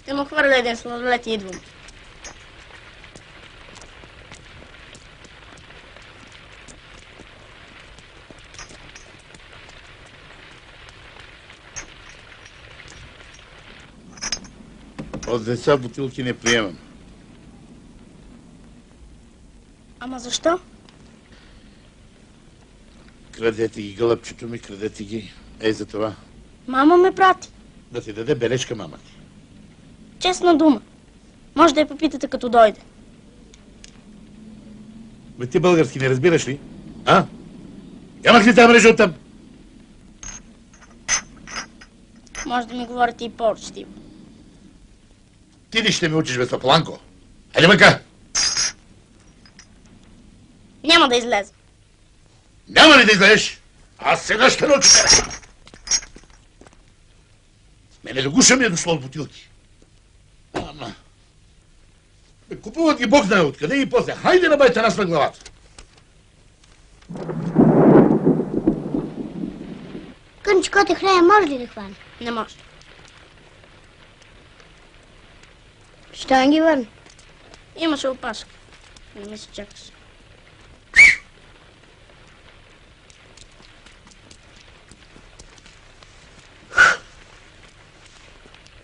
Ще му хвърля един сладолет и идвам. От деца бутилки не приемам. Ама защо? Крадете ги, гълъбчето ми, крадете ги. Ей за това. Мама ме прати. Да ти даде бележка, мама ти. Честна дума. Може да я попитате като дойде. Бе ти български не разбираш ли? А? Ямах ли тази мрежа оттам? Може да ми говорите и по-учтиво. Ти ли ще ми учиш, бе, Сапланко? Хайде мъка! Няма да излеза. Няма ли да излезеш? Аз сега ще науча тебе! Мене до гуша ми е дошло от бутилки. Ама... Бе, купуват ги Бог знае откъде и после. Хайде набайте нас на главата. Кънчко те храна може ли да хване? Не може. Що не ги върне? Имаше опашка. Не ми се чакаш.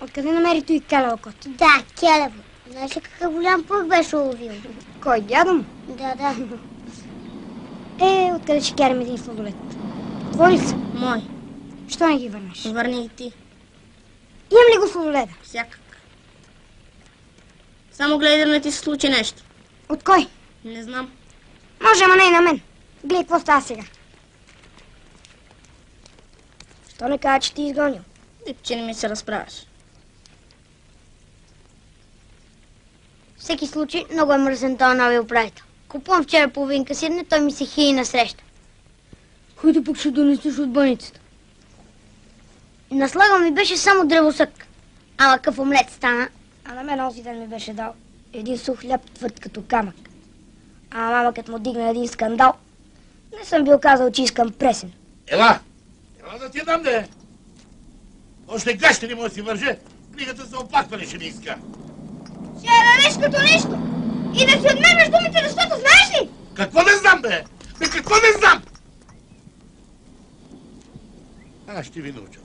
Откъде намери той келево кот? Да, келево. Знаеш ли какъв голям пък беше уловил? Кой, дядо му? Да. Откъде ще карам един сладолет? Твой ли са? Мой. Що не ги върнеш? Върни и ти. Имам ли го сладоледа? Всякак. Само гледай да не ти се случи нещо. От кой? Не знам. Може, ама не и на мен. Гледай какво става сега. Що не кажа, че ти изгонил? Ти, че не ми се разправяш. Всеки случай, много е мръсен този нови управител. Купувам вчера половинка седне, той ми се хии насреща. Който пък ще донесеш от баницата? Наслага ми беше само древосък. Ама къв омлет стана. А на мен онзи ден ми беше дал един сух хляб твърд като камък. А мама като му дигна един скандал, не съм бил казал, че искам пресен. Ела да ти я дам, де! Още гаща ли може да си върже? Книгата за оплакване ще ми иска. Ще я дадеш като нищо. И да си отменяш думите, защото знаеш ли? Какво не знам, бе? Бе, какво не знам? Аз ще ви науча.